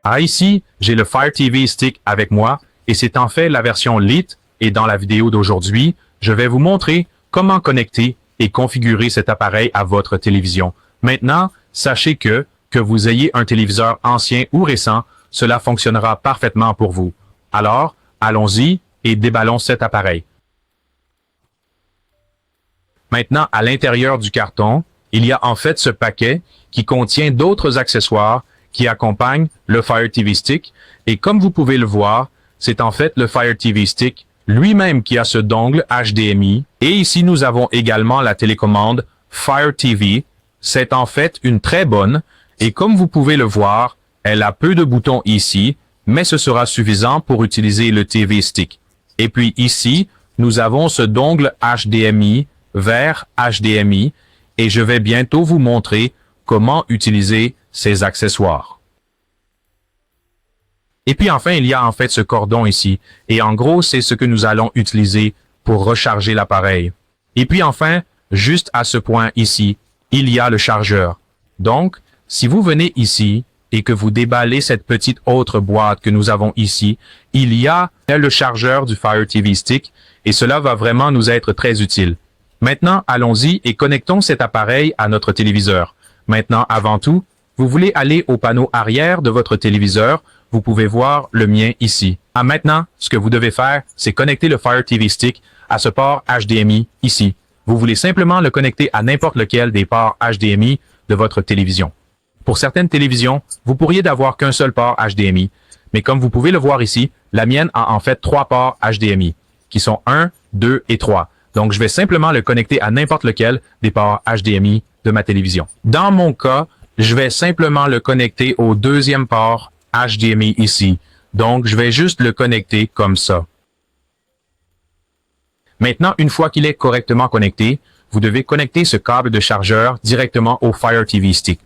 Ah, ici, j'ai le Fire TV Stick avec moi et c'est en fait la version Lite et dans la vidéo d'aujourd'hui, je vais vous montrer comment connecter et configurer cet appareil à votre télévision. Maintenant, sachez que vous ayez un téléviseur ancien ou récent, cela fonctionnera parfaitement pour vous. Alors, allons-y et déballons cet appareil. Maintenant, à l'intérieur du carton, il y a en fait ce paquet qui contient d'autres accessoires qui accompagnent le Fire TV Stick. Et comme vous pouvez le voir, c'est en fait le Fire TV Stick lui-même qui a ce dongle HDMI. Et ici, nous avons également la télécommande Fire TV. C'est en fait une très bonne. Et comme vous pouvez le voir, elle a peu de boutons ici, mais ce sera suffisant pour utiliser le TV Stick. Et puis ici, nous avons ce dongle HDMI vers HDMI et je vais bientôt vous montrer comment utiliser ces accessoires. Et puis enfin, il y a en fait ce cordon ici et en gros, c'est ce que nous allons utiliser pour recharger l'appareil. Et puis enfin, juste à ce point ici, il y a le chargeur. Donc, si vous venez ici et que vous déballez cette petite autre boîte que nous avons ici, il y a le chargeur du Fire TV Stick et cela va vraiment nous être très utile. Maintenant, allons-y et connectons cet appareil à notre téléviseur. Maintenant, avant tout, vous voulez aller au panneau arrière de votre téléviseur, vous pouvez voir le mien ici. Maintenant, ce que vous devez faire, c'est connecter le Fire TV Stick à ce port HDMI ici. Vous voulez simplement le connecter à n'importe lequel des ports HDMI de votre télévision. Pour certaines télévisions, vous pourriez n'avoir qu'un seul port HDMI, mais comme vous pouvez le voir ici, la mienne a en fait 3 ports HDMI, qui sont 1, 2 et 3. Donc, je vais simplement le connecter à n'importe lequel des ports HDMI de ma télévision. Dans mon cas, je vais simplement le connecter au deuxième port HDMI ici. Donc, je vais juste le connecter comme ça. Maintenant, une fois qu'il est correctement connecté, vous devez connecter ce câble de chargeur directement au Fire TV Stick.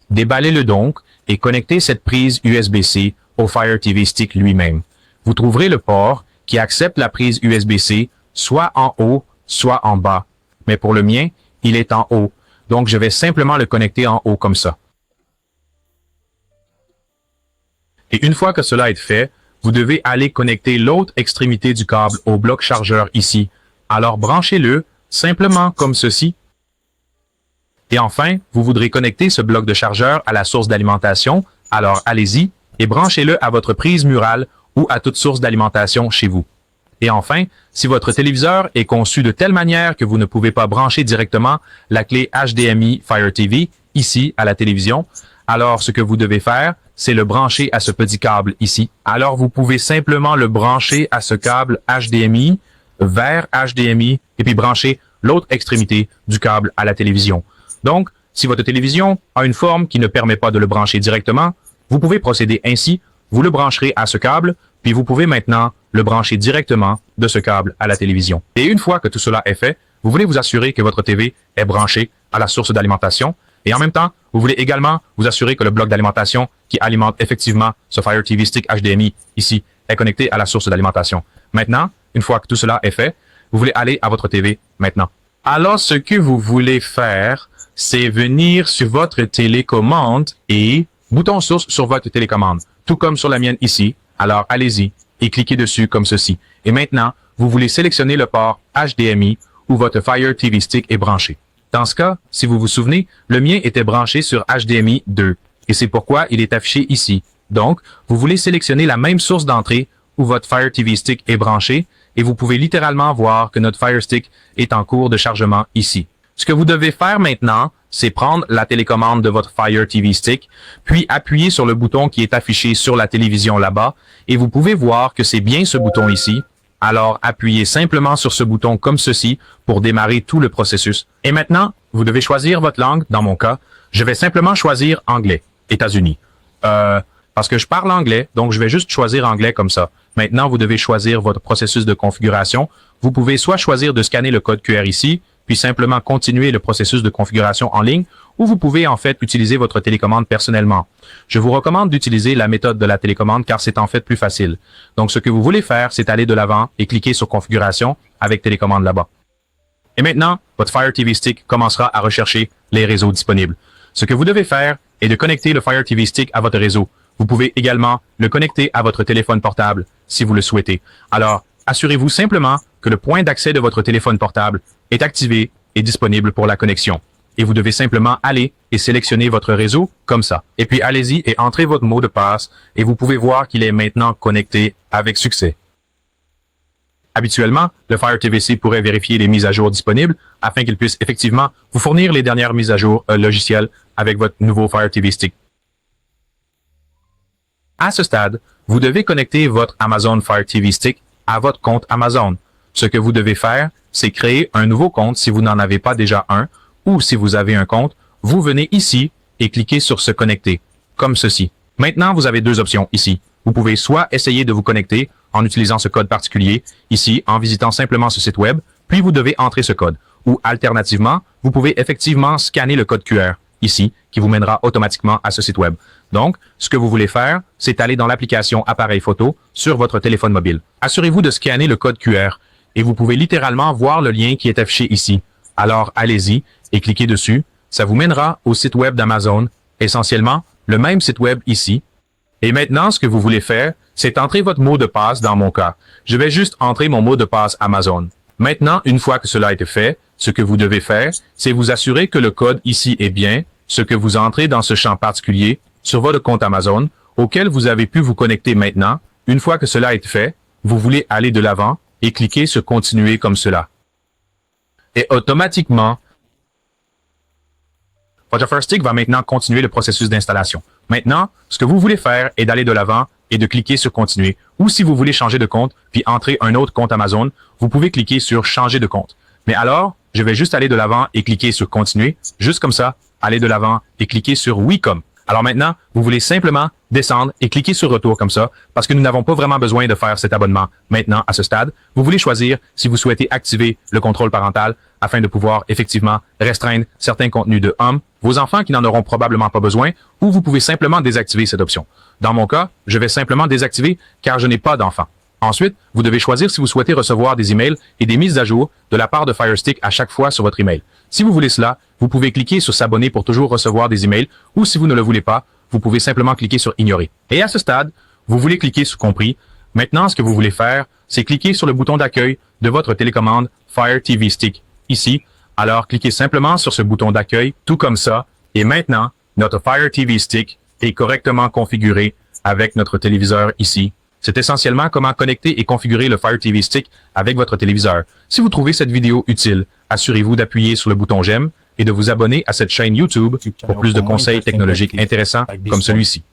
Déballez-le donc et connectez cette prise USB-C au Fire TV Stick lui-même. Vous trouverez le port qui accepte la prise USB-C soit en haut, soit en bas. Mais pour le mien, il est en haut. Donc, je vais simplement le connecter en haut comme ça. Et une fois que cela est fait, vous devez aller connecter l'autre extrémité du câble au bloc chargeur ici. Alors, branchez-le simplement comme ceci. Et enfin, vous voudrez connecter ce bloc de chargeur à la source d'alimentation. Alors, allez-y et branchez-le à votre prise murale ou à toute source d'alimentation chez vous. Et enfin, si votre téléviseur est conçu de telle manière que vous ne pouvez pas brancher directement la clé HDMI Fire TV ici à la télévision, alors ce que vous devez faire, c'est le brancher à ce petit câble ici. Alors vous pouvez simplement le brancher à ce câble HDMI vers HDMI et puis brancher l'autre extrémité du câble à la télévision. Donc, si votre télévision a une forme qui ne permet pas de le brancher directement, vous pouvez procéder ainsi, vous le brancherez à ce câble, puis vous pouvez maintenant le brancher directement de ce câble à la télévision. Et une fois que tout cela est fait, vous voulez vous assurer que votre TV est branchée à la source d'alimentation et en même temps, vous voulez également vous assurer que le bloc d'alimentation qui alimente effectivement ce Fire TV Stick HDMI ici est connecté à la source d'alimentation. Maintenant, une fois que tout cela est fait, vous voulez aller à votre TV maintenant. Alors, ce que vous voulez faire, c'est venir sur votre télécommande et bouton source sur votre télécommande, tout comme sur la mienne ici. Alors, allez-y et cliquez dessus comme ceci. Et maintenant, vous voulez sélectionner le port HDMI où votre Fire TV Stick est branché. Dans ce cas, si vous vous souvenez, le mien était branché sur HDMI 2 et c'est pourquoi il est affiché ici. Donc, vous voulez sélectionner la même source d'entrée où votre Fire TV Stick est branché et vous pouvez littéralement voir que notre Fire Stick est en cours de chargement ici. Ce que vous devez faire maintenant, c'est prendre la télécommande de votre Fire TV Stick, puis appuyer sur le bouton qui est affiché sur la télévision là-bas, et vous pouvez voir que c'est bien ce bouton ici. Alors, appuyez simplement sur ce bouton comme ceci pour démarrer tout le processus. Et maintenant, vous devez choisir votre langue. Dans mon cas, je vais simplement choisir anglais, États-Unis. Parce que je parle anglais, donc je vais juste choisir anglais comme ça. Maintenant, vous devez choisir votre processus de configuration. Vous pouvez soit choisir de scanner le code QR ici, puis simplement continuer le processus de configuration en ligne, ou vous pouvez en fait utiliser votre télécommande personnellement. Je vous recommande d'utiliser la méthode de la télécommande car c'est en fait plus facile. Donc ce que vous voulez faire, c'est aller de l'avant et cliquer sur configuration avec télécommande là-bas. Et maintenant, votre Fire TV Stick commencera à rechercher les réseaux disponibles. Ce que vous devez faire est de connecter le Fire TV Stick à votre réseau. Vous pouvez également le connecter à votre téléphone portable si vous le souhaitez. Alors, assurez-vous simplement que le point d'accès de votre téléphone portable est activé et disponible pour la connexion. Et vous devez simplement aller et sélectionner votre réseau comme ça. Et puis allez-y et entrez votre mot de passe et vous pouvez voir qu'il est maintenant connecté avec succès. Habituellement, le Fire TVC pourrait vérifier les mises à jour disponibles afin qu'il puisse effectivement vous fournir les dernières mises à jour logicielles avec votre nouveau Fire TV Stick. À ce stade, vous devez connecter votre Amazon Fire TV Stick à votre compte Amazon. Ce que vous devez faire, c'est créer un nouveau compte si vous n'en avez pas déjà un, ou si vous avez un compte, vous venez ici et cliquez sur se connecter, comme ceci. Maintenant, vous avez deux options ici. Vous pouvez soit essayer de vous connecter en utilisant ce code particulier, ici, en visitant simplement ce site web, puis vous devez entrer ce code. Ou alternativement, vous pouvez effectivement scanner le code QR, ici, qui vous mènera automatiquement à ce site web. Donc, ce que vous voulez faire, c'est aller dans l'application Appareil photo sur votre téléphone mobile. Assurez-vous de scanner le code QR et vous pouvez littéralement voir le lien qui est affiché ici. Alors, allez-y et cliquez dessus. Ça vous mènera au site web d'Amazon, essentiellement le même site web ici. Et maintenant, ce que vous voulez faire, c'est entrer votre mot de passe dans mon cas. Je vais juste entrer mon mot de passe Amazon. Maintenant, une fois que cela a été fait, ce que vous devez faire, c'est vous assurer que le code ici est bien ce que vous entrez dans ce champ particulier sur votre compte Amazon, auquel vous avez pu vous connecter maintenant. Une fois que cela est fait, vous voulez aller de l'avant et cliquer sur Continuer comme cela. Et automatiquement, votre Fire Stick va maintenant continuer le processus d'installation. Maintenant, ce que vous voulez faire est d'aller de l'avant et de cliquer sur Continuer. Ou si vous voulez changer de compte, puis entrer un autre compte Amazon, vous pouvez cliquer sur Changer de compte. Mais alors, je vais juste aller de l'avant et cliquer sur Continuer, juste comme ça, aller de l'avant et cliquer sur Oui comme. Alors maintenant, vous voulez simplement descendre et cliquer sur Retour comme ça, parce que nous n'avons pas vraiment besoin de faire cet abonnement maintenant à ce stade. Vous voulez choisir si vous souhaitez activer le contrôle parental afin de pouvoir effectivement restreindre certains contenus de hommes, vos enfants qui n'en auront probablement pas besoin, ou vous pouvez simplement désactiver cette option. Dans mon cas, je vais simplement désactiver car je n'ai pas d'enfants. Ensuite, vous devez choisir si vous souhaitez recevoir des emails et des mises à jour de la part de Fire Stick à chaque fois sur votre email. Si vous voulez cela, vous pouvez cliquer sur s'abonner pour toujours recevoir des emails, ou si vous ne le voulez pas, vous pouvez simplement cliquer sur ignorer. Et à ce stade, vous voulez cliquer sur compris. Maintenant, ce que vous voulez faire, c'est cliquer sur le bouton d'accueil de votre télécommande Fire TV Stick ici. Alors, cliquez simplement sur ce bouton d'accueil, tout comme ça. Et maintenant, notre Fire TV Stick est correctement configuré avec notre téléviseur ici. C'est essentiellement comment connecter et configurer le Fire TV Stick avec votre téléviseur. Si vous trouvez cette vidéo utile, assurez-vous d'appuyer sur le bouton j'aime et de vous abonner à cette chaîne YouTube pour plus de conseils technologiques intéressants comme celui-ci.